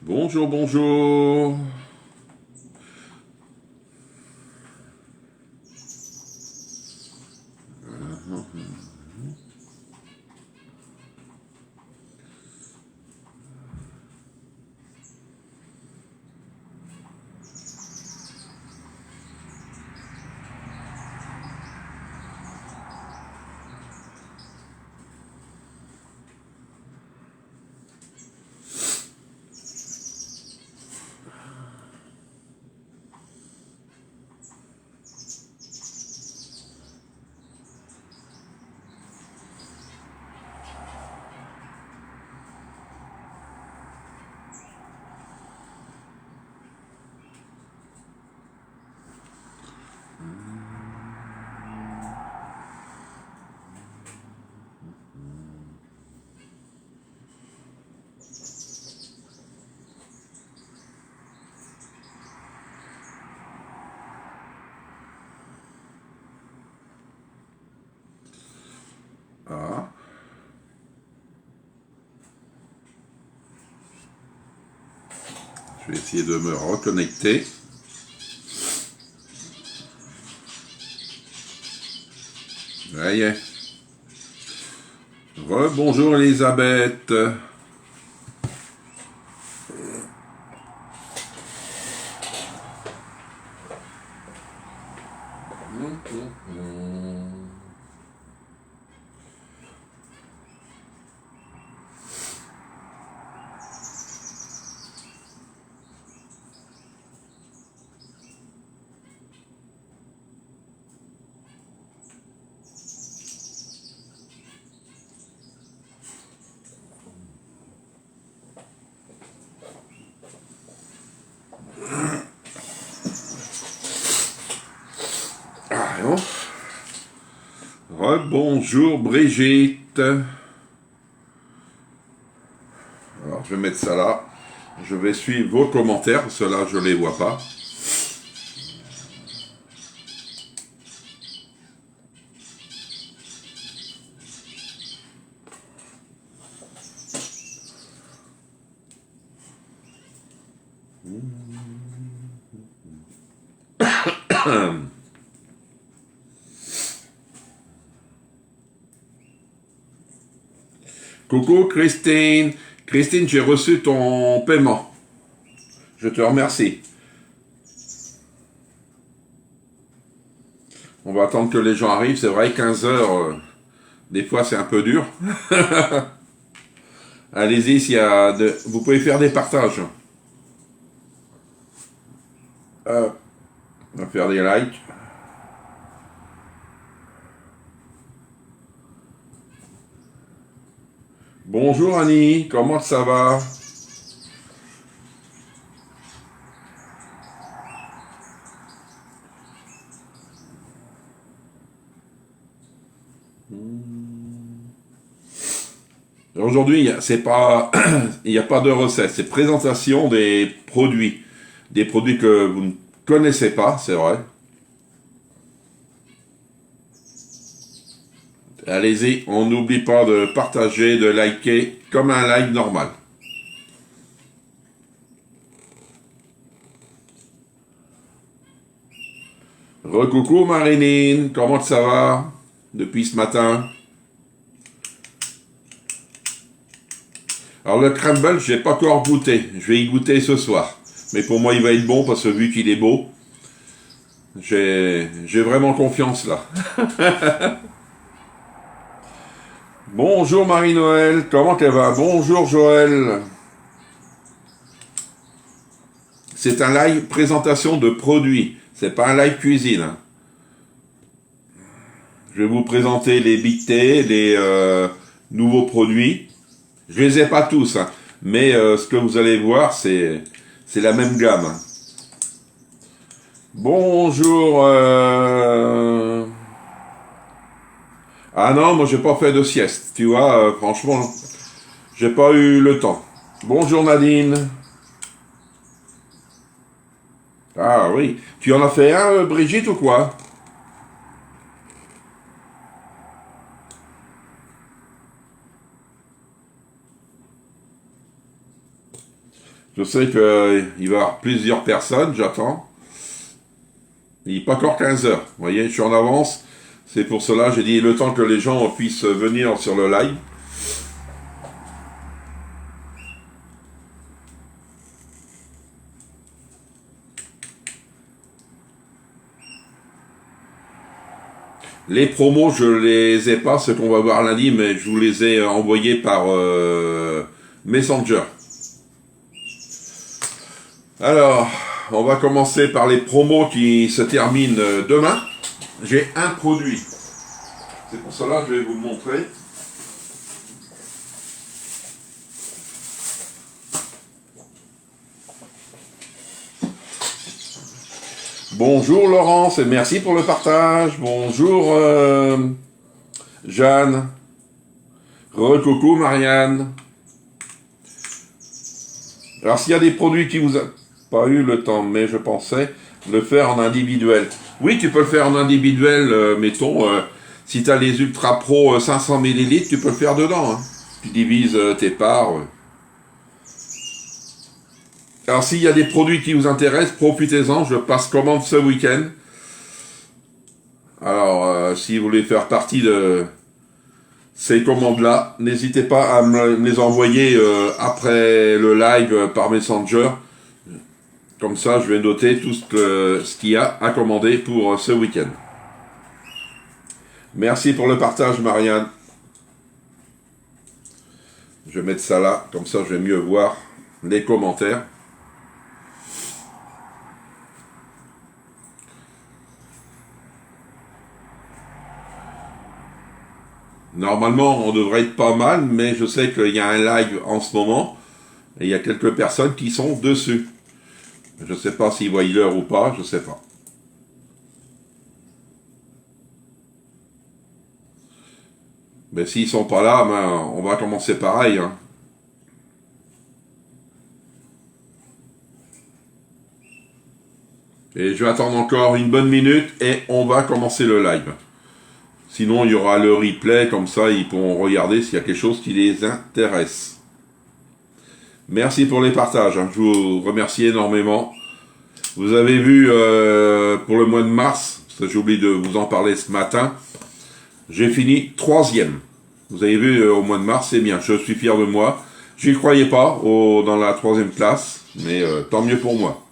Bonjour, bonjour. Ah. Je vais essayer de me reconnecter. Ça y est. Rebonjour Elisabeth. Rebonjour Brigitte. Alors je vais mettre ça là. Je vais suivre vos commentaires, parce que là je ne les vois pas. Coucou Christine. Christine, j'ai reçu ton paiement. Je te remercie. On va attendre que les gens arrivent. C'est vrai, 15 heures, des fois c'est un peu dur. Allez-y, vous pouvez faire des partages. On va faire des likes. Bonjour Annie, comment ça va? Aujourd'hui, c'est pas, il n'y a pas de recette, c'est présentation des produits que vous ne connaissez pas, c'est vrai. Allez-y, on n'oublie pas de partager, de liker, comme un like normal. Recoucou Marinine, comment ça va depuis ce matin? Alors le crumble, j'ai pas encore goûté, je vais y goûter ce soir. Mais pour moi il va être bon parce que vu qu'il est beau, j'ai vraiment confiance là. Bonjour Marie-Noël, comment elle va? Bonjour Joël. C'est un live présentation de produits, c'est pas un live cuisine. Hein. Je vais vous présenter les Big T, les nouveaux produits. Je les ai pas tous, hein, mais ce que vous allez voir, c'est C'est la même gamme. Hein. Bonjour. Ah non, moi j'ai pas fait de sieste. Tu vois, franchement, j'ai pas eu le temps. Bonjour Nadine. Ah oui. Tu en as fait un, Brigitte, ou quoi? Je sais qu'il va y avoir plusieurs personnes, j'attends. Il n'est pas encore 15 heures. Vous voyez, je suis en avance. C'est pour cela j'ai dit le temps que les gens puissent venir sur le live. Les promos, je les ai pas, ce qu'on va voir lundi, mais je vous les ai envoyés par Messenger. Alors, on va commencer par les promos qui se terminent demain. J'ai un produit. C'est pour cela que je vais vous le montrer. Bonjour Laurence et merci pour le partage. Bonjour Jeanne. Coucou Marianne. Alors s'il y a des produits qui vous a pas eu le temps, mais je pensais le faire en individuel. Oui, tu peux le faire en individuel, mettons, si tu as les Ultra Pro 500 ml, tu peux le faire dedans. Hein. Tu divises tes parts. Alors s'il y a des produits qui vous intéressent, profitez-en, je passe commande ce week-end. Alors si vous voulez faire partie de ces commandes-là, n'hésitez pas à me les envoyer après le live par Messenger. Comme ça, je vais noter tout ce qu'il y a à commander pour ce week-end. Merci pour le partage, Marianne. Je vais mettre ça là, comme ça je vais mieux voir les commentaires. Normalement, on devrait être pas mal, mais je sais qu'il y a un live en ce moment, et il y a quelques personnes qui sont dessus. Je ne sais pas s'ils voient l'heure ou pas, je ne sais pas. Mais s'ils sont pas là, ben, on va commencer pareil. Hein. Et je vais attendre encore une bonne minute et on va commencer le live. Sinon, il y aura le replay, comme ça, ils pourront regarder s'il y a quelque chose qui les intéresse. Merci pour les partages, hein. Je vous remercie énormément. Vous avez vu, pour le mois de mars, j'ai oublié de vous en parler ce matin, j'ai fini 3e. Vous avez vu, au mois de mars, c'est bien, je suis fier de moi. J'y croyais pas dans la 3e place, mais tant mieux pour moi.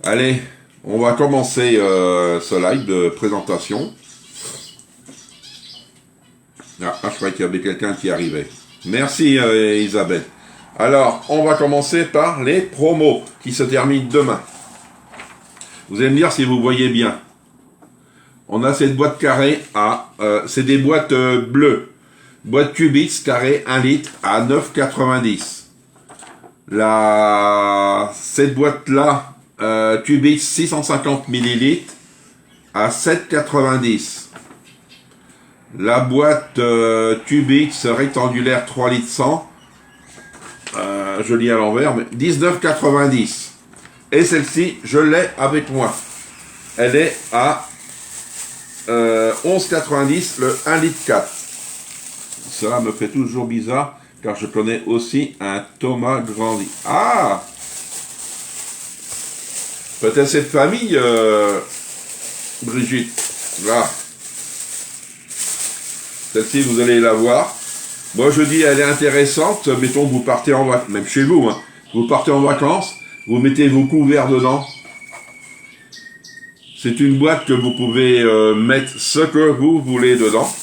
Allez, on va commencer ce live de présentation. Ah, je croyais qu'il y avait quelqu'un qui arrivait. Merci Isabelle. Alors, on va commencer par les promos qui se terminent demain. Vous allez me dire si vous voyez bien. On a cette boîte carrée à... c'est des boîtes bleues. Boîte Cubits carrée 1 litre à 9,90. Cette boîte-là, Cubits 650 ml à 7,90. La boîte Cubits rectangulaire 3 litres 100, je lis à l'envers, mais 19,90. Et celle-ci, je l'ai avec moi. Elle est à 11,90, le 1 litre 4. Ça me fait toujours bizarre, car je connais aussi un Thomas Grandi. Ah! Peut-être cette famille, Brigitte. Là. Celle-ci, vous allez la voir. Moi, je dis, elle est intéressante. Mettons, vous partez en vacances, même chez vous, hein. Vous partez en vacances, vous mettez vos couverts dedans. C'est une boîte que vous pouvez mettre ce que vous voulez dedans.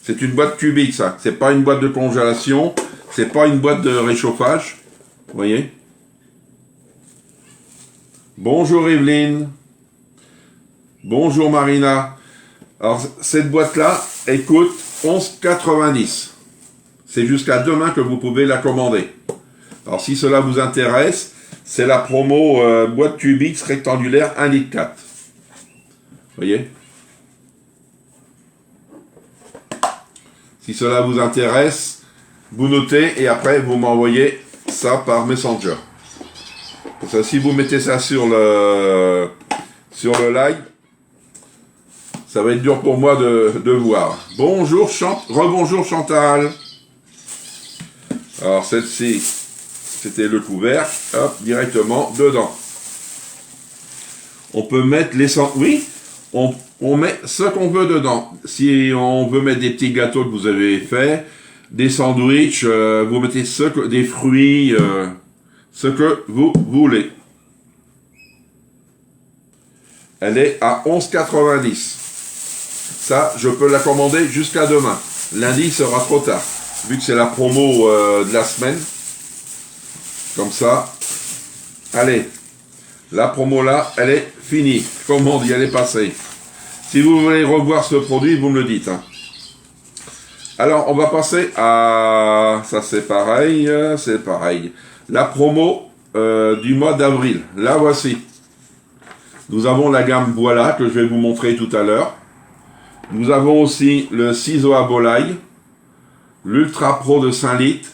C'est une boîte cubique, ça. C'est pas une boîte de congélation. C'est pas une boîte de réchauffage. Vous voyez? Bonjour Evelyne. Bonjour Marina. Alors, cette boîte-là, elle coûte 11,90. C'est jusqu'à demain que vous pouvez la commander. Alors, si cela vous intéresse, c'est la promo boîte cubique rectangulaire 1,4 litre. Vous voyez? Si cela vous intéresse, vous notez et après vous m'envoyez ça par Messenger. Parce que si vous mettez ça sur le live, ça va être dur pour moi de voir. Bonjour rebonjour Chantal. Alors celle-ci, c'était le couvercle, hop, directement dedans. On peut mettre les oui, on met ce qu'on veut dedans. Si on veut mettre des petits gâteaux que vous avez fait, des sandwichs, vous mettez des fruits, ce que vous voulez. Elle est à 11,90. Ça, je peux la commander jusqu'à demain. Lundi sera trop tard, vu que c'est la promo de la semaine. Comme ça. Allez, la promo là, elle est finie. Commande, elle est passée. Si vous voulez revoir ce produit, vous me le dites. Hein. Alors, on va passer à... Ça, c'est pareil, c'est pareil. La promo du mois d'avril. La voici. Nous avons la gamme Voilà, que je vais vous montrer tout à l'heure. Nous avons aussi le ciseau à volaille, l'Ultra Pro de 5 litres.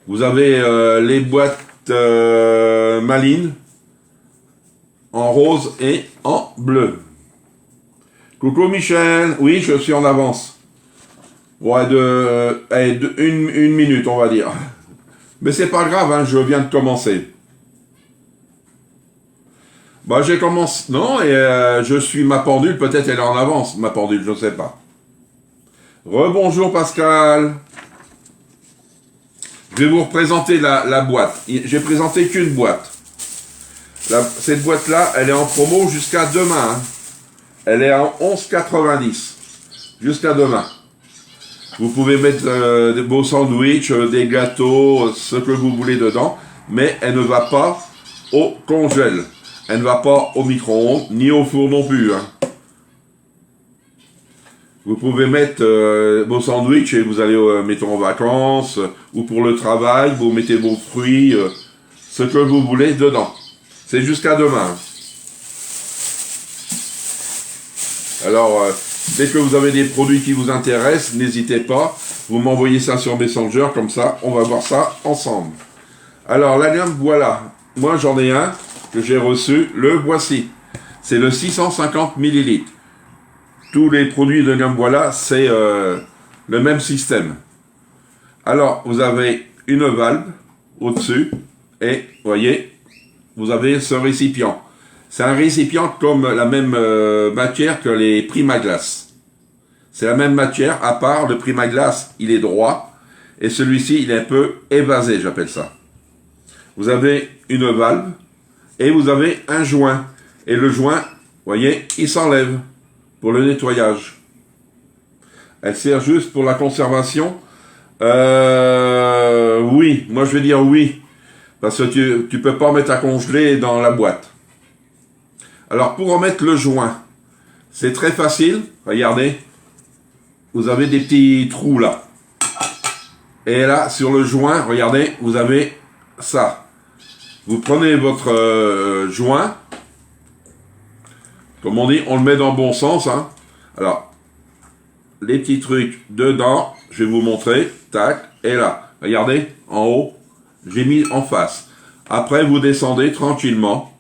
Vous avez les boîtes Malines en rose et en bleu. Coucou Michel, oui, je suis en avance. Ouais, une minute, on va dire. Mais c'est pas grave, hein, je viens de commencer. Bah, j'ai commencé... Non, et je suis ma pendule, peut-être elle est en avance, ma pendule, je sais pas. Rebonjour Pascal. Je vais vous représenter la boîte. J'ai présenté qu'une boîte. Cette boîte-là, elle est en promo jusqu'à demain. Hein. Elle est en 11,90. Jusqu'à demain. Vous pouvez mettre vos sandwichs, des gâteaux, ce que vous voulez dedans. Mais elle ne va pas au congèle. Elle ne va pas au micro-ondes, ni au four non plus. Hein. Vous pouvez mettre vos sandwichs et vous allez, mettons, en vacances, ou pour le travail, vous mettez vos fruits, ce que vous voulez dedans. C'est jusqu'à demain. Alors, dès que vous avez des produits qui vous intéressent, n'hésitez pas, vous m'envoyez ça sur Messenger, comme ça, on va voir ça ensemble. Alors, la gamme, voilà. Moi, j'en ai un que j'ai reçu, le voici. C'est le 650 ml. Tous les produits de gamme Voilà, c'est le même système. Alors, vous avez une valve au-dessus et, vous voyez, vous avez ce récipient. C'est un récipient comme la même matière que les Primaglace. C'est la même matière, à part le Primaglace, il est droit, et celui-ci, il est un peu évasé, j'appelle ça. Vous avez une valve, et vous avez un joint. Et le joint, vous voyez, il s'enlève pour le nettoyage. Elle sert juste pour la conservation. Oui, moi je vais dire oui. Parce que tu peux pas mettre à congeler dans la boîte. Alors pour remettre le joint, c'est très facile. Regardez. Vous avez des petits trous là. Et là, sur le joint, regardez, vous avez ça. Vous prenez votre joint. Comme on dit, on le met dans le bon sens. Hein. Alors, les petits trucs dedans, je vais vous montrer. Tac, et là. Regardez, en haut, j'ai mis en face. Après, vous descendez tranquillement.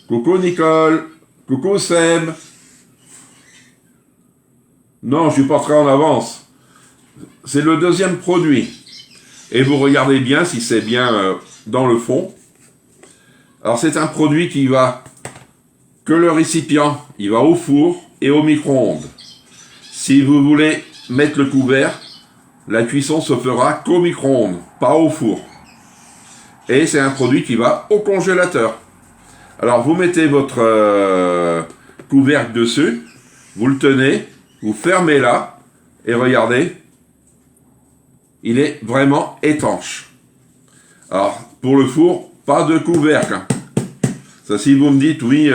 Coucou Nicole. Coucou Seb. Non, je suis pas très en avance. C'est le deuxième produit. Et vous regardez bien si c'est bien dans le fond. Alors c'est un produit qui va, que le récipient, il va au four et au micro-ondes. Si vous voulez mettre le couvert, la cuisson se fera qu'au micro-ondes, pas au four. Et c'est un produit qui va au congélateur. Alors vous mettez votre couvercle dessus, vous le tenez, vous fermez là, et regardez, il est vraiment étanche. Alors, pour le four, pas de couvercle. Ça, si vous me dites, oui,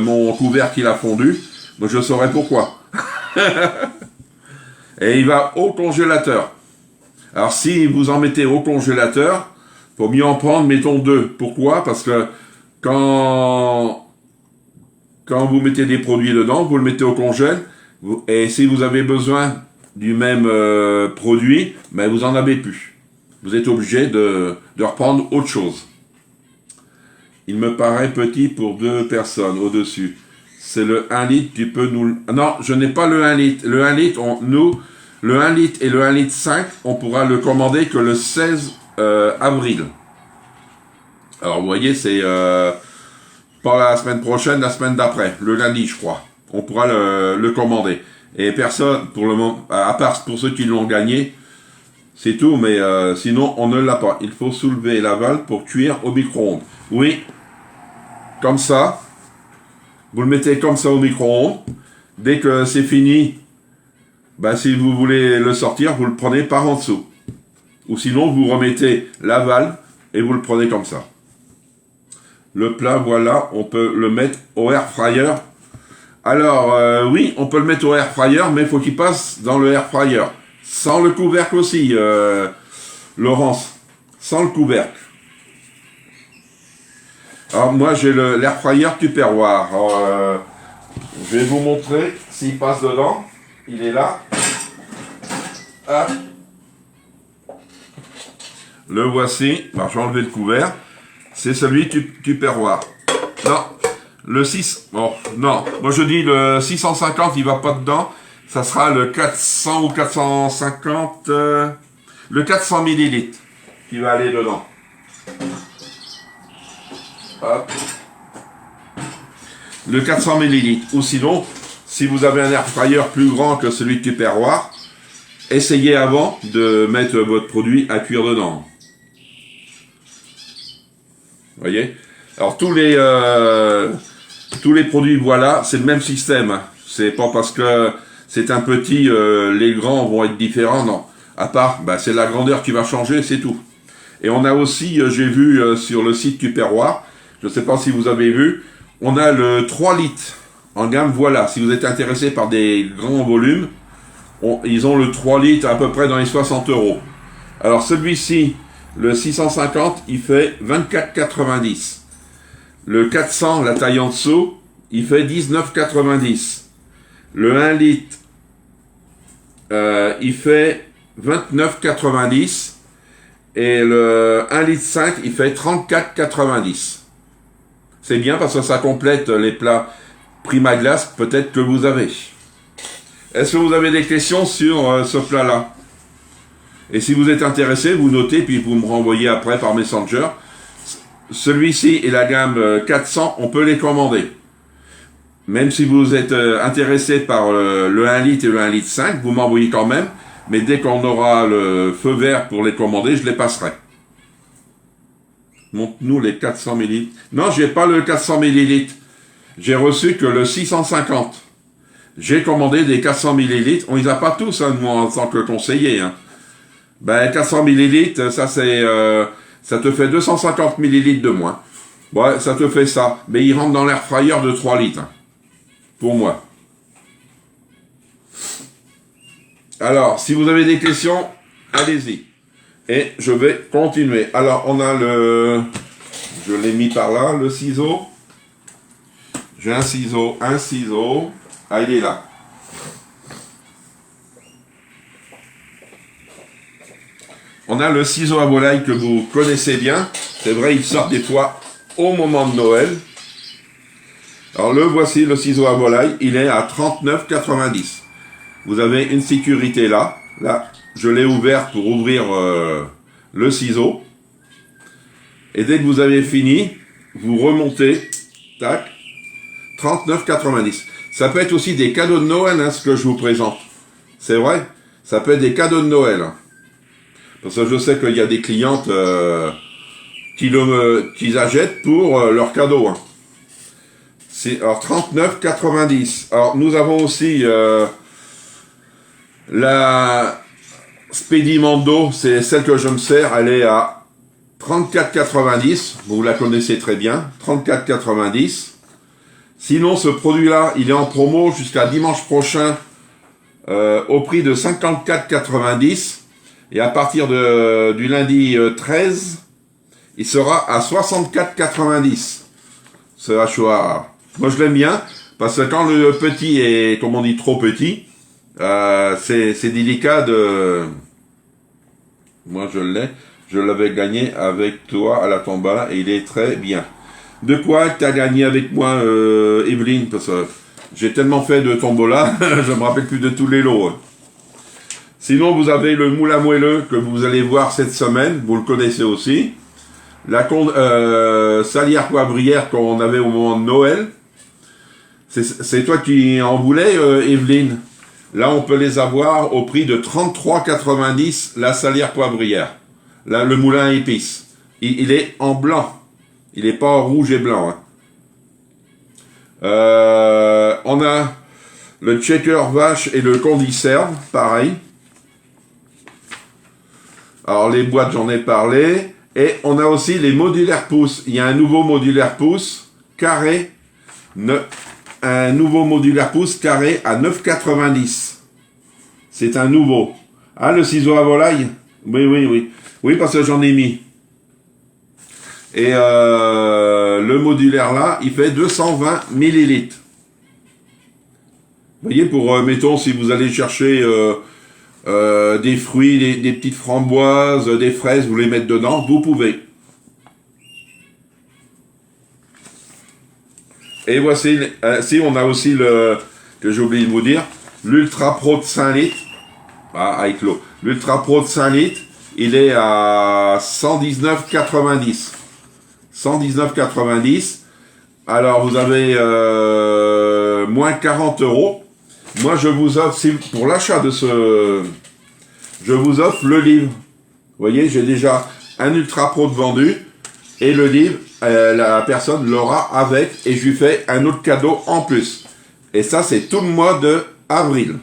mon couvercle il a fondu, moi je saurais pourquoi. Et il va au congélateur. Alors, si vous en mettez au congélateur, faut mieux en prendre, mettons 2. Pourquoi? Parce que quand vous mettez des produits dedans, vous le mettez au congèle, et si vous avez besoin du même produit, ben vous en avez plus. Vous êtes obligé de reprendre autre chose. Il me paraît petit pour 2 personnes au-dessus. C'est le 1 litre, tu peux nous... Non, je n'ai pas le 1 litre. Le 1 litre, le 1 litre et le 1 litre 5, on pourra le commander que le 16 avril. Alors, vous voyez, c'est pas la semaine prochaine, la semaine d'après, le lundi, je crois. On pourra le commander. Et personne, pour le moment, à part pour ceux qui l'ont gagné, c'est tout, mais sinon, on ne l'a pas. Il faut soulever la valve pour cuire au micro-ondes. Oui, comme ça. Vous le mettez comme ça au micro-ondes. Dès que c'est fini, ben, si vous voulez le sortir, vous le prenez par en dessous. Ou sinon, vous remettez la valve et vous le prenez comme ça. Le plat, voilà, on peut le mettre au air fryer. Alors, oui, on peut le mettre au air fryer, mais il faut qu'il passe dans le air fryer. Sans le couvercle aussi, Laurence. Sans le couvercle. Alors, moi, j'ai l'air fryer Tupperware. Alors, je vais vous montrer s'il passe dedans. Il est là. Hop. Le voici. Alors, je vais enlever le couvert. C'est celui Tupperware. Non, le 6... Bon, non. Moi, je dis le 650, il va pas dedans. Ça sera le 400 ou 450... le 400 millilitres qui va aller dedans. Hop. Le 400 millilitres. Ou sinon, si vous avez un air fryer plus grand que celui de Tupperware, essayez avant de mettre votre produit à cuire dedans. Vous voyez? Alors tous les produits, voilà, c'est le même système. C'est pas parce que c'est un petit, les grands vont être différents, non. À part, bah, c'est la grandeur qui va changer, c'est tout. Et on a aussi, j'ai vu sur le site Tupperware, je ne sais pas si vous avez vu, on a le 3 litres en gamme, voilà. Si vous êtes intéressé par des grands volumes, ils ont le 3 litres à peu près dans les 60 €. Alors celui-ci, le 650, il fait 24,90. Le 400, la taille en dessous, il fait 19,90. Le 1 litre, il fait 29,90. Et le 1 litre 5, il fait 34,90. C'est bien parce que ça complète les plats Primaglace, peut-être que vous avez. Est-ce que vous avez des questions sur ce plat-là? Et si vous êtes intéressé, vous notez, puis vous me renvoyez après par Messenger. Celui-ci et la gamme 400, on peut les commander. Même si vous êtes intéressé par le 1 litre et le 1 litre 5, vous m'envoyez quand même. Mais dès qu'on aura le feu vert pour les commander, je les passerai. Montre-nous les 400 ml. Non, j'ai pas le 400 ml. J'ai reçu que le 650. J'ai commandé des 400 ml. On les a pas tous, hein, moi, en tant que conseiller. Hein. Ben, 400 ml, ça c'est, ça te fait 250 ml de moins. Ouais, ça te fait ça. Mais il rentre dans l'air fryer de 3 litres. Hein, pour moi. Alors, si vous avez des questions, allez-y. Et je vais continuer. Alors, on a le... Je l'ai mis par là, le ciseau. J'ai un ciseau. Ah, il est là. On a le ciseau à volaille que vous connaissez bien. C'est vrai, il sort des fois au moment de Noël. Alors, le voici, le ciseau à volaille. Il est à 39,90. Vous avez une sécurité là. Là, je l'ai ouvert pour ouvrir le ciseau. Et dès que vous avez fini, vous remontez. Tac. 39,90. Ça peut être aussi des cadeaux de Noël, hein, ce que je vous présente. C'est vrai. Ça peut être des cadeaux de Noël. Hein. Parce que je sais qu'il y a des clientes qui achètent pour leurs cadeaux. Hein. Alors 39,90. Alors nous avons aussi la Spedimando, c'est celle que je me sers, elle est à 34,90. Vous la connaissez très bien, 34,90. Sinon ce produit-là, il est en promo jusqu'à dimanche prochain au prix de 54,90. Et à partir du lundi 13, il sera à 64,90. Ce hachoir. Moi je l'aime bien, parce que quand le petit est, comme on dit, trop petit, c'est délicat de... Moi je l'avais gagné avec toi à la tombola et il est très bien. De quoi tu as gagné avec moi, Evelyne? Parce que j'ai tellement fait de tombola, je me rappelle plus de tous les lots. Sinon vous avez le moule à moelleux que vous allez voir cette semaine, vous le connaissez aussi. La salière poivrière qu'on avait au moment de Noël. C'est toi qui en voulais, Evelyne. Là, on peut les avoir au prix de 33,90 la salière poivrière. Là, le moulin à épices. Il est en blanc. Il n'est pas en rouge et blanc. Hein. On a le checker vache et le condiserve, pareil. Alors, les boîtes, j'en ai parlé. Et on a aussi les modulaires pouces. Il y a un nouveau modulaire pouce carré. Un nouveau modulaire pouce carré à 9,90. C'est un nouveau. Ah, le ciseau à volaille? Oui. Oui, parce que j'en ai mis. Et le modulaire là, il fait 220 millilitres. Vous voyez, pour, mettons, si vous allez chercher des fruits, des petites framboises, des fraises, vous les mettez dedans, vous pouvez. Et voici, si on a aussi le, que j'ai oublié de vous dire, l'Ultra Pro de 5 litres. Ah, avec l'eau. L'Ultra Pro de 5 litres, il est à 119,90. 119,90. Alors, vous avez moins 40 €. Moi, je vous offre, pour l'achat de ce... Je vous offre le livre. Vous voyez, j'ai déjà un Ultra Pro de vendu. Et le livre, la personne l'aura avec. Et je lui fais un autre cadeau en plus. Et ça, c'est tout le mois de avril.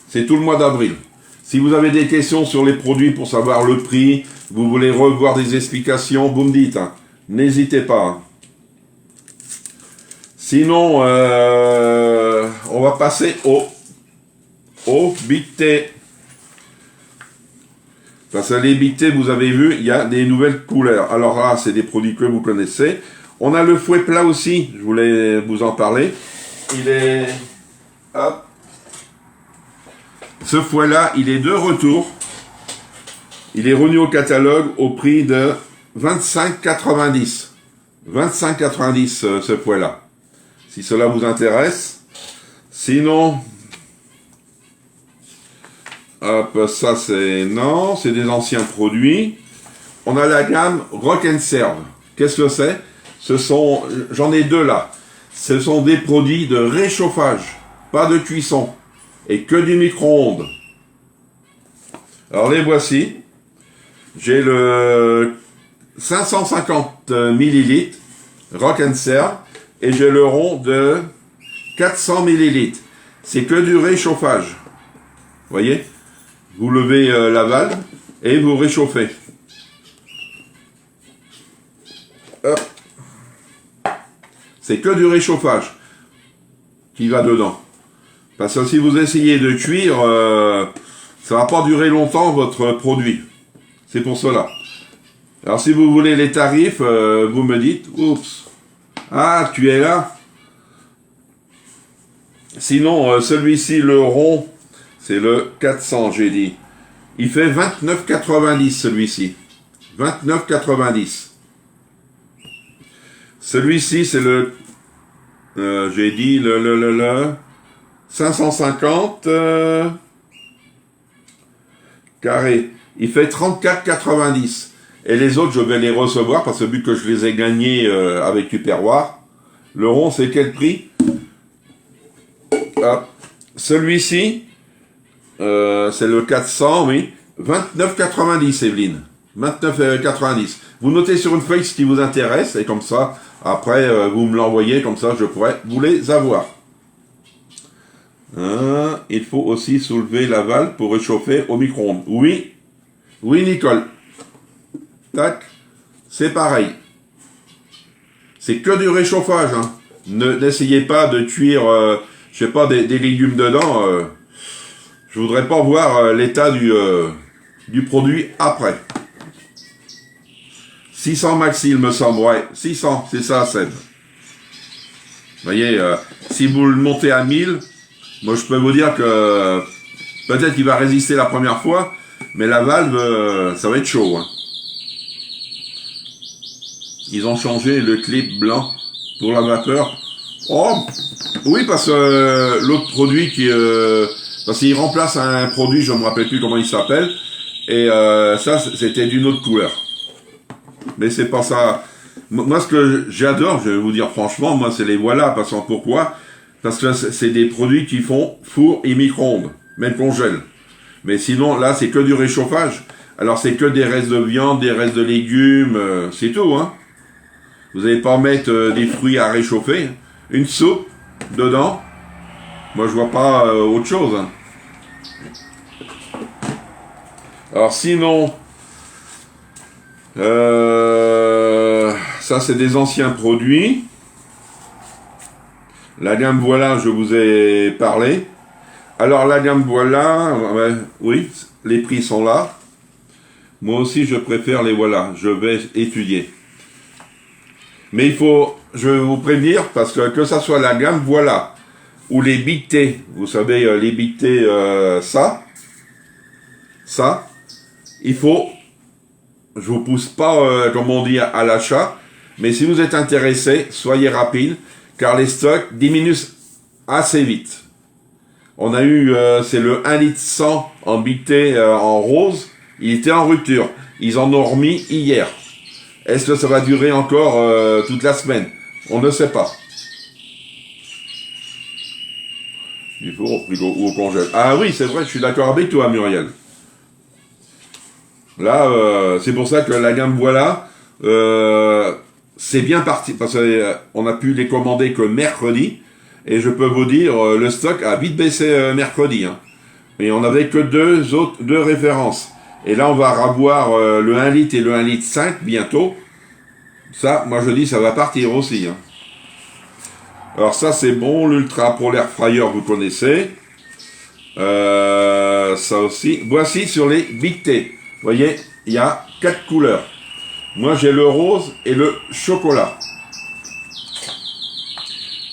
C'est tout le mois d'avril. Si vous avez des questions sur les produits pour savoir le prix, vous voulez revoir des explications, vous me dites. Hein. N'hésitez pas. Hein. Sinon, on va passer au Big T. Parce que les Big T, vous avez vu, il y a des nouvelles couleurs. Alors là, c'est des produits que vous connaissez. On a le fouet plat aussi, je voulais vous en parler. Il est... Hop. Ce fouet-là, il est de retour. Il est revenu au catalogue au prix de 25,90. 25,90 ce fouet-là. Si cela vous intéresse. Sinon, hop, ça c'est... Non, c'est des anciens produits. On a la gamme Rock and Serve. Qu'est-ce que c'est? Ce sont... J'en ai deux là. Ce sont des produits de réchauffage, pas de cuisson. Et que du micro-ondes. Alors les voici. J'ai le 550 millilitres Rock and Serve et j'ai le rond de 400 millilitres. C'est que du réchauffage. Vous voyez? Vous levez la valve et vous réchauffez. Hop. C'est que du réchauffage qui va dedans. Parce que si vous essayez de cuire, ça va pas durer longtemps votre produit. C'est pour cela. Alors si vous voulez les tarifs, vous me dites, oups, ah tu es là. Sinon, celui-ci, le rond, c'est le 400, j'ai dit. Il fait 29,90 celui-ci. 29,90. Celui-ci, c'est le, j'ai dit le 550 carré. Il fait 34,90. Et les autres, je vais les recevoir parce que vu que je les ai gagnés avec Tupperware. Le rond, c'est quel prix? Ah, celui-ci, c'est le 400, oui. 29,90, Evelyne. 29,90. Vous notez sur une feuille ce qui vous intéresse, et comme ça, après, vous me l'envoyez, comme ça, je pourrai vous les avoir. Il faut aussi soulever la valve pour réchauffer au micro-ondes. Oui, oui, Nicole. Tac, c'est pareil. C'est que du réchauffage. Hein. N'essayez pas de cuire, je sais pas, des légumes dedans. Je voudrais pas voir l'état du produit après. 600 maxi, il me semble, ouais. 600, c'est ça, Seb. Vous voyez, si vous le montez à 1000, moi je peux vous dire que peut-être qu'il va résister la première fois, mais la valve, ça va être chaud. Hein. Ils ont changé le clip blanc pour la vapeur. Oh, oui, parce que l'autre produit qui... parce qu'il remplace un produit, je ne me rappelle plus comment il s'appelle, et ça, c'était d'une autre couleur. Mais c'est pas ça. Moi, ce que j'adore, je vais vous dire franchement, moi, c'est les voilà. Parce que pourquoi? Parce que c'est des produits qui font four et micro-ondes, même congèle. Mais sinon, là, c'est que du réchauffage. Alors, c'est que des restes de viande, des restes de légumes, c'est tout, hein. Vous n'allez pas mettre des fruits à réchauffer. Une soupe dedans. Moi, je vois pas autre chose. Hein. Alors, sinon... ça c'est des anciens produits. La gamme voilà, je vous ai parlé. Alors la gamme voilà, oui, les prix sont là. Moi aussi je préfère les voilà, je vais étudier. Mais il faut, je vais vous prévenir, parce que ça soit la gamme voilà, ou les Big T, vous savez les Big T, ça, il faut... Je vous pousse pas, comme on dit, à l'achat. Mais si vous êtes intéressé, soyez rapide, car les stocks diminuent assez vite. On a eu, c'est le 1 litre 100 en Big T en rose. Il était en rupture. Ils en ont remis hier. Est-ce que ça va durer encore toute la semaine? On ne sait pas. Il faut au frigo ou au congèle. Ah oui, c'est vrai, je suis d'accord avec toi, Muriel. Là, c'est pour ça que la gamme voilà, c'est bien parti, parce qu'on a pu les commander que mercredi, et je peux vous dire, le stock a vite baissé mercredi, hein. Mais on n'avait que deux références. Et là, on va avoir le 1 litre et le 1 litre 5 bientôt. Ça, moi je dis, ça va partir aussi. Hein. Alors ça, c'est bon, l'Ultra pour l'air fryer, vous connaissez. Ça aussi. Voici sur les Big T. Vous voyez, il y a 4 couleurs. Moi, j'ai le rose et le chocolat.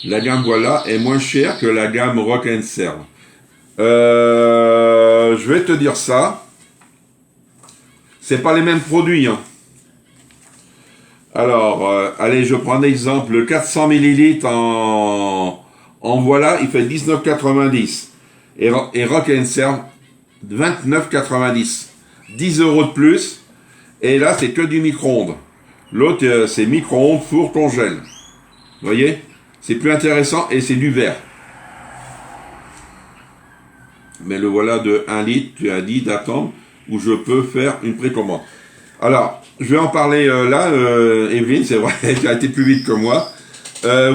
La gamme voilà est moins chère que la gamme Rock and Serve. Je vais te dire ça. C'est pas les mêmes produits. Hein. Alors, allez, je prends un exemple. Le 400 ml en voilà, il fait 19,90. Et Rock and Serve, 29,90. 10 € de plus. Et là, c'est que du micro-ondes. L'autre, c'est micro-ondes, four, congèle. Vous voyez? C'est plus intéressant et c'est du verre. Mais le voilà de 1 litre, tu as dit d'attendre, où je peux faire une précommande. Alors, je vais en parler là, Evelyne, c'est vrai, tu as été plus vite que moi.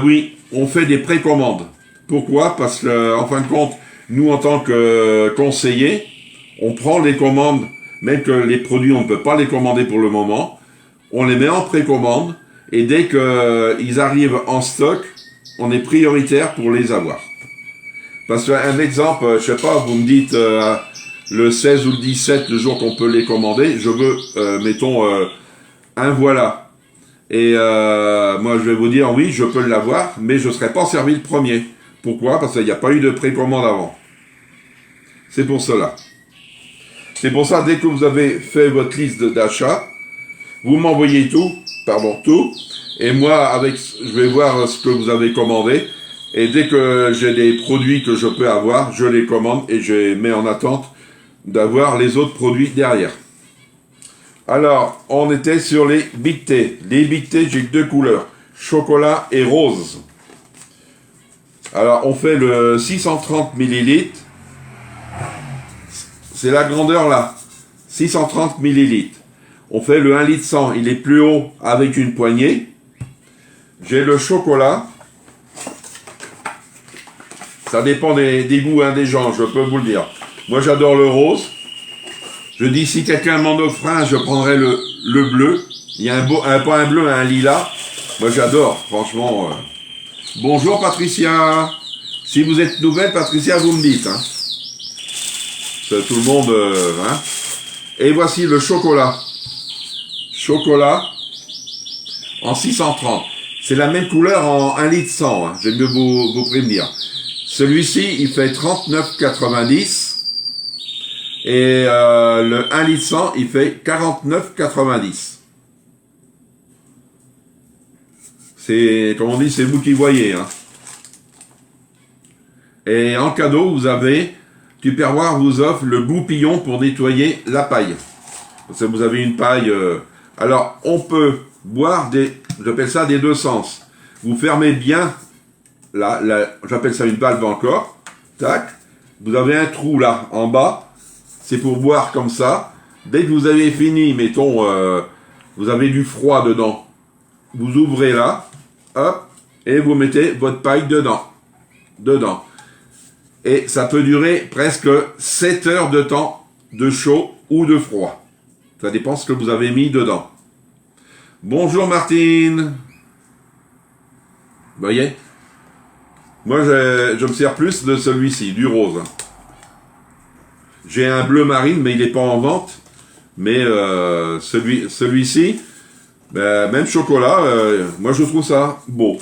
Oui, on fait des précommandes. Pourquoi? Parce que, en fin de compte, nous, en tant que conseillers, on prend les commandes, même que les produits, on ne peut pas les commander pour le moment. On les met en précommande, et dès qu'ils arrivent en stock, on est prioritaire pour les avoir. Parce qu'un exemple, je sais pas, vous me dites le 16 ou le 17, le jour qu'on peut les commander, je veux, mettons, un voilà. Et moi, je vais vous dire, oui, je peux l'avoir, mais je ne serai pas servi le premier. Pourquoi? Parce qu'il n'y a pas eu de précommande avant. C'est pour cela. C'est pour ça, dès que vous avez fait votre liste d'achat, vous m'envoyez tout, et moi, je vais voir ce que vous avez commandé, et dès que j'ai des produits que je peux avoir, je les commande et je mets en attente d'avoir les autres produits derrière. Alors, on était sur les Big T. Les Big T, j'ai 2 couleurs, chocolat et rose. Alors, on fait le 630 ml. C'est la grandeur là, 630 ml. On fait le 1 litre 100, il est plus haut avec une poignée. J'ai le chocolat. Ça dépend des goûts des gens, je peux vous le dire. Moi, j'adore le rose. Je dis, si quelqu'un m'en offre un, je prendrai le bleu. Il y a pas un bleu, un lilas. Moi, j'adore, franchement. Bonjour, Patricia. Si vous êtes nouvelle, Patricia, vous me dites. Hein. Tout le monde... hein. Et voici le chocolat. Chocolat en 630. C'est la même couleur en 1 litre 100. Hein. Je vais vous prévenir. Celui-ci, il fait 39,90. Et le 1 litre 100, il fait 49,90. C'est, comme on dit, c'est vous qui voyez. Hein. Et en cadeau, vous avez, Tupperware vous offre le goupillon pour nettoyer la paille. Parce que vous avez une paille... alors, on peut boire j'appelle ça des deux sens. Vous fermez bien, j'appelle ça une valve encore. Tac. Vous avez un trou là, en bas. C'est pour boire comme ça. Dès que vous avez fini, mettons, vous avez du froid dedans. Vous ouvrez là, hop, et vous mettez votre paille dedans. Et ça peut durer presque 7 heures de temps de chaud ou de froid. Ça dépend ce que vous avez mis dedans. Bonjour Martine. Vous voyez? Moi, je me sers plus de celui-ci, du rose. J'ai un bleu marine, mais il n'est pas en vente. Mais celui-ci, même chocolat, moi je trouve ça beau.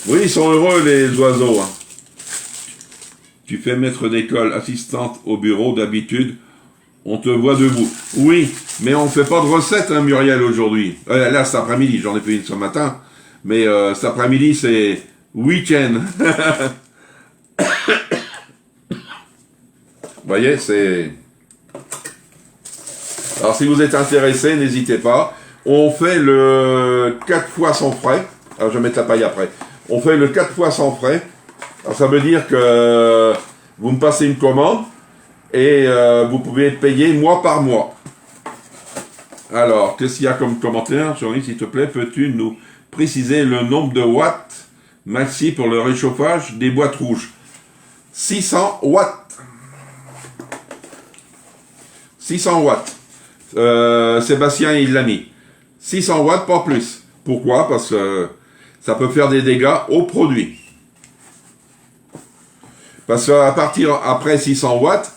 Oui, ils sont heureux les oiseaux. Hein. Tu fais maître d'école, assistante au bureau, d'habitude, on te voit debout. Oui, mais on ne fait pas de recette, hein, Muriel, aujourd'hui. Là, cet après-midi, j'en ai fait une ce matin. Mais cet après-midi, c'est week-end. Vous voyez, c'est... Alors, si vous êtes intéressé, n'hésitez pas. On fait le 4 fois sans frais. Alors, je vais mettre la paille après. On fait le 4 fois sans frais. Alors, ça veut dire que vous me passez une commande et vous pouvez payer mois par mois. Alors, qu'est-ce qu'il y a comme commentaire? Johnny, s'il te plaît, peux-tu nous préciser le nombre de watts maxi pour le réchauffage des boîtes rouges? 600 watts. 600 watts. Sébastien, il l'a mis. 600 watts, pas plus. Pourquoi? Parce que ça peut faire des dégâts au produit. Parce qu'à partir, après 600 watts,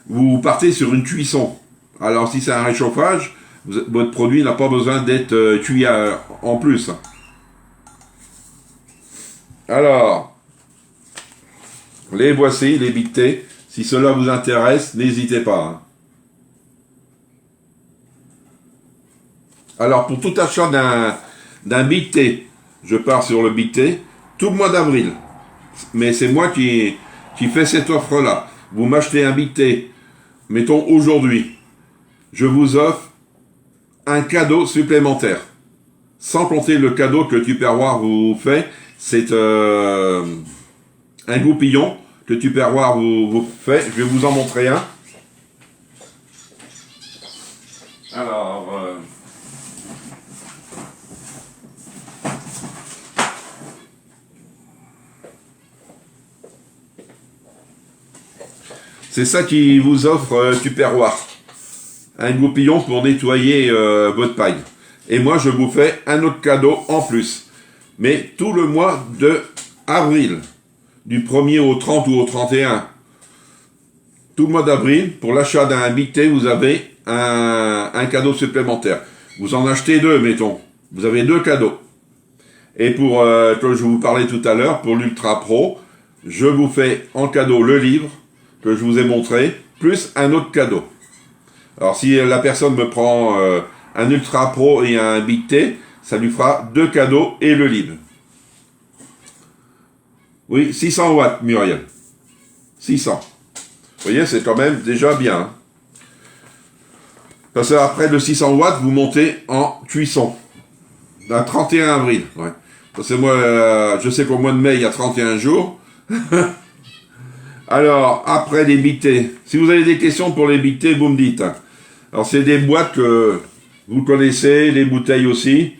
vous partez sur une cuisson. Alors, si c'est un réchauffage, votre produit n'a pas besoin d'être cuit en plus. Alors, les voici, les big T. Si cela vous intéresse, n'hésitez pas. Hein. Alors, pour tout achat d'un big T, je pars sur le big T, tout le mois d'avril. Mais c'est moi qui fais cette offre-là. Vous m'achetez un big T, mettons aujourd'hui. Je vous offre un cadeau supplémentaire. Sans compter le cadeau que Tupperware vous fait, c'est un goupillon que Tupperware vous fait. Je vais vous en montrer un. Alors... c'est ça qui vous offre Tupperware. Un goupillon pour nettoyer votre paille. Et moi, je vous fais un autre cadeau en plus. Mais tout le mois de avril, du 1er au 30 ou au 31, tout le mois d'avril, pour l'achat d'un big T, vous avez un cadeau supplémentaire. Vous en achetez deux, mettons. Vous avez deux cadeaux. Et pour, comme je vous parlais tout à l'heure, pour l'Ultra Pro, je vous fais en cadeau le livre que je vous ai montré, plus un autre cadeau. Alors si la personne me prend un Ultra Pro et un Big T, ça lui fera deux cadeaux et le livre. Oui, 600 watts, Muriel. 600. Vous voyez, c'est quand même déjà bien. Hein. Parce qu'après le 600 watts, vous montez en cuisson. Le 31 avril. Ouais. Parce que moi, je sais qu'au mois de mai, il y a 31 jours. Alors, après les bictées, si vous avez des questions pour les bictées, vous me dites. Alors, c'est des boîtes que vous connaissez, les bouteilles aussi.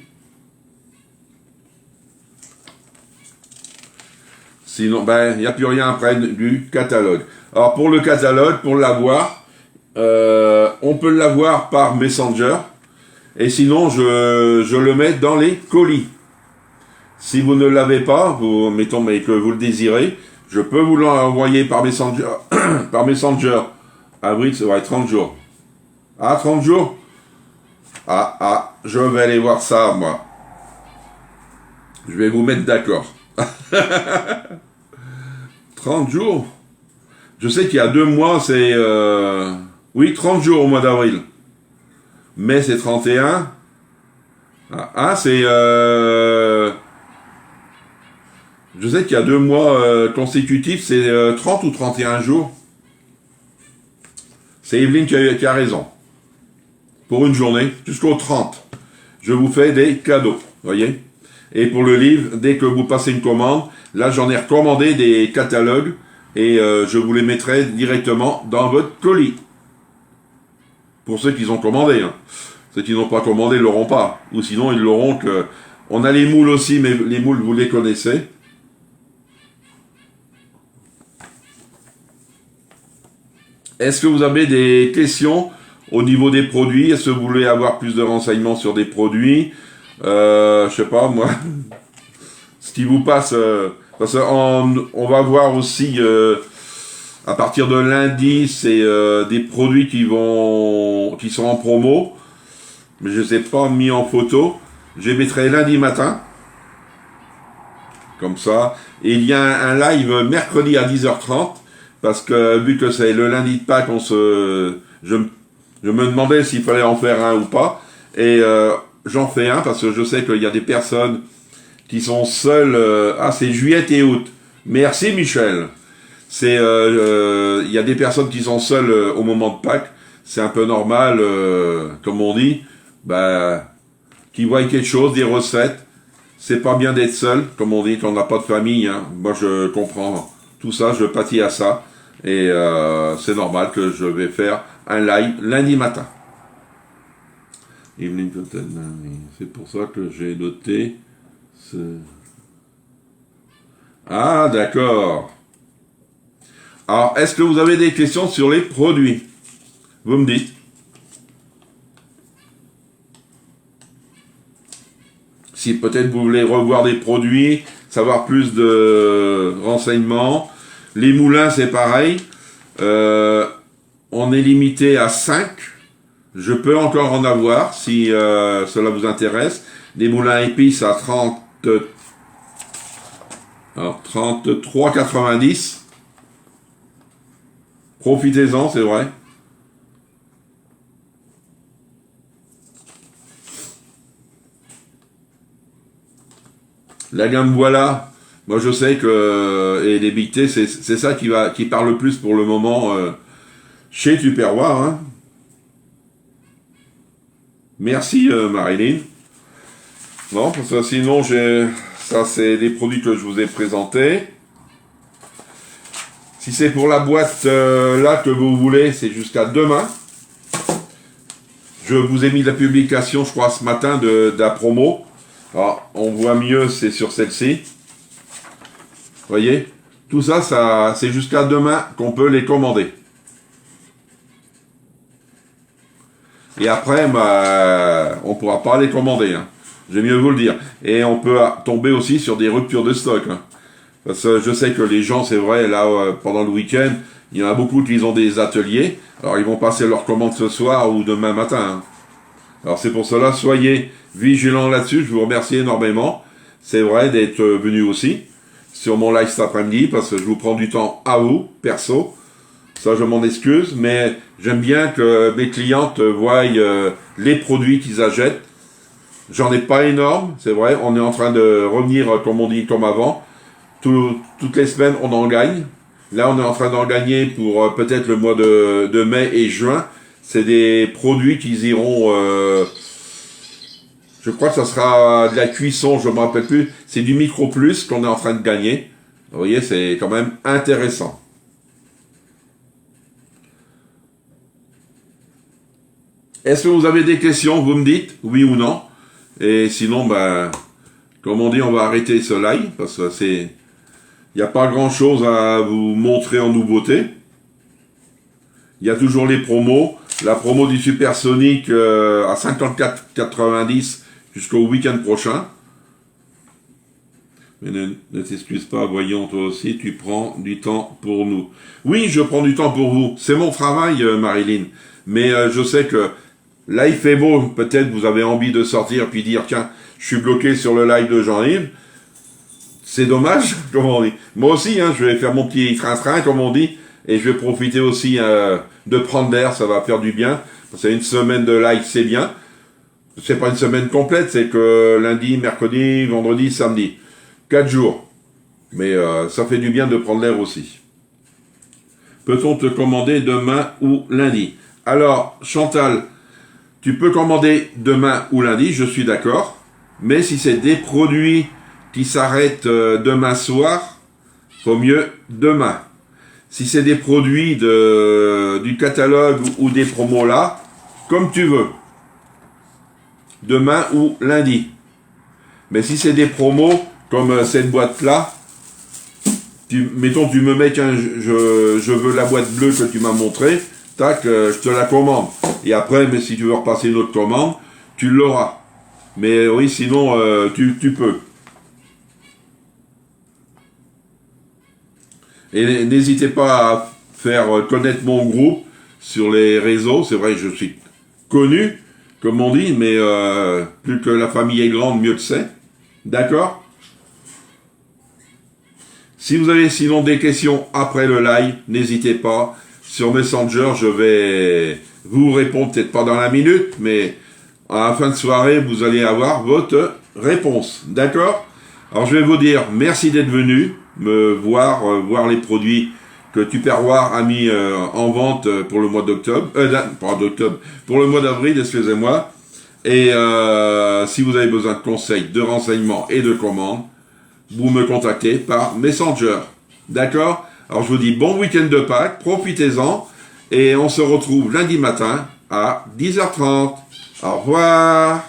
Sinon, ben, il n'y a plus rien après du catalogue. Alors, pour le catalogue, pour l'avoir, on peut l'avoir par Messenger. Et sinon, je le mets dans les colis. Si vous ne l'avez pas, mettons, mais que vous le désirez, je peux vous l'envoyer par Messenger. Par Messenger. Avril, c'est vrai, 30 jours. Ah, 30 jours? Je vais aller voir ça, moi. Je vais vous mettre d'accord. 30 jours? Je sais qu'il y a 2 mois, c'est... Oui, 30 jours au mois d'avril. Mai, c'est 31. C'est... Je sais qu'il y a 2 mois consécutifs, c'est 30 ou 31 jours. C'est Evelyne qui a raison. Pour une journée, jusqu'au 30. Je vous fais des cadeaux, voyez. Et pour le livre, dès que vous passez une commande, là j'en ai recommandé des catalogues et je vous les mettrai directement dans votre colis. Pour ceux qui ont commandé. Hein. Ceux qui n'ont pas commandé ne l'auront pas. Ou sinon ils l'auront que... On a les moules aussi, mais les moules vous les connaissez. Est-ce que vous avez des questions au niveau des produits? Est-ce que vous voulez avoir plus de renseignements sur des produits? Je sais pas, moi. Ce qui vous passe... parce qu'on va voir aussi, à partir de lundi, c'est des produits qui sont en promo. Mais je ne les ai pas mis en photo. Je les mettrai lundi matin. Comme ça. Et il y a un live mercredi à 10h30. Parce que vu que c'est le lundi de Pâques, je me demandais s'il fallait en faire un ou pas. Et j'en fais un parce que je sais qu'il y a des personnes qui sont seules. C'est juillet et août. Merci Michel. Il y a des personnes qui sont seules au moment de Pâques. C'est un peu normal, comme on dit. Qui voient quelque chose, des recettes. C'est pas bien d'être seul, comme on dit, quand on n'a pas de famille. Hein. Moi, je comprends tout ça, je pâtis à ça. Et c'est normal que je vais faire un live lundi matin. Evening Total, c'est pour ça que j'ai noté ce... Ah, d'accord. Alors, est-ce que vous avez des questions sur les produits? Vous me dites. Si peut-être vous voulez revoir des produits, savoir plus de renseignements. Les moulins, c'est pareil. On est limité à 5. Je peux encore en avoir si cela vous intéresse. Des moulins épices à 33,90. Profitez-en, c'est vrai. La gamme voilà, moi je sais que et les Big T, c'est ça qui parle le plus pour le moment chez Tupperware. Hein. Merci Marilyn. Non, parce que sinon ça c'est des produits que je vous ai présentés. Si c'est pour la boîte là que vous voulez, c'est jusqu'à demain. Je vous ai mis la publication, je crois, ce matin de la promo. Alors, on voit mieux, c'est sur celle-ci. Voyez, tout ça c'est jusqu'à demain qu'on peut les commander. Et après, on pourra pas les commander. Hein. Je vais mieux vous le dire. Et on peut tomber aussi sur des ruptures de stock. Hein. Parce que je sais que les gens, c'est vrai, là, pendant le week-end, il y en a beaucoup qui ont des ateliers. Alors, ils vont passer leur commande ce soir ou demain matin. Hein. Alors, c'est pour cela, soyez vigilants là-dessus. Je vous remercie énormément. C'est vrai d'être venu aussi sur mon live cet après-midi parce que je vous prends du temps à vous, perso. Ça, je m'en excuse, mais j'aime bien que mes clientes voient les produits qu'ils achètent. J'en ai pas énorme, c'est vrai. On est en train de revenir, comme on dit, comme avant. Toutes les semaines, on en gagne. Là, on est en train d'en gagner pour peut-être le mois de mai et juin. C'est des produits qui iront... je crois que ça sera de la cuisson, je ne me rappelle plus. C'est du Micro Plus qu'on est en train de gagner. Vous voyez, c'est quand même intéressant. Est-ce que vous avez des questions? Vous me dites oui ou non. Et sinon, ben, comme on dit, on va arrêter ce live parce que il n'y a pas grand chose à vous montrer en nouveauté. Il y a toujours les promos. La promo du Supersonic à 54,90 jusqu'au week-end prochain. Mais ne t'excuse pas, voyons, toi aussi, tu prends du temps pour nous. Oui, je prends du temps pour vous. C'est mon travail, Marilyn. Mais je sais que là, il fait beau. Peut-être vous avez envie de sortir puis dire, tiens, je suis bloqué sur le live de Jean-Yves. C'est dommage, comme on dit. Moi aussi, hein, je vais faire mon petit train-train, comme on dit. Et je vais profiter aussi de prendre l'air, ça va faire du bien. C'est une semaine de live, c'est bien. C'est pas une semaine complète, c'est que lundi, mercredi, vendredi, samedi. 4 jours. Mais ça fait du bien de prendre l'air aussi. Peut-on te commander demain ou lundi? Alors, Chantal, tu peux commander demain ou lundi, je suis d'accord. Mais si c'est des produits qui s'arrêtent demain soir, faut mieux demain. Si c'est des produits du catalogue ou des promos là, comme tu veux. Demain ou lundi. Mais si c'est des promos, comme cette boîte-là, mettons, tu me mets qu'un, je veux la boîte bleue que tu m'as montrée, tac, je te la commande. Et après, mais si tu veux repasser une autre commande, tu l'auras. Mais oui, sinon, tu peux. Et n'hésitez pas à faire connaître mon groupe sur les réseaux. C'est vrai que je suis connu, comme on dit, mais plus que la famille est grande, mieux que c'est. D'accord? Si vous avez sinon des questions après le live, n'hésitez pas. Sur Messenger, je vais vous répondre, peut-être pas dans la minute, mais à la fin de soirée, vous allez avoir votre réponse. D'accord? Alors, je vais vous dire merci d'être venu me voir, voir les produits que Tupperware a mis en vente pour le mois d'octobre. Pas d'octobre, pour le mois d'avril, excusez-moi. Et si vous avez besoin de conseils, de renseignements et de commandes, vous me contactez par Messenger. D'accord? Alors je vous dis bon week-end de Pâques, profitez-en, et on se retrouve lundi matin à 10h30. Au revoir!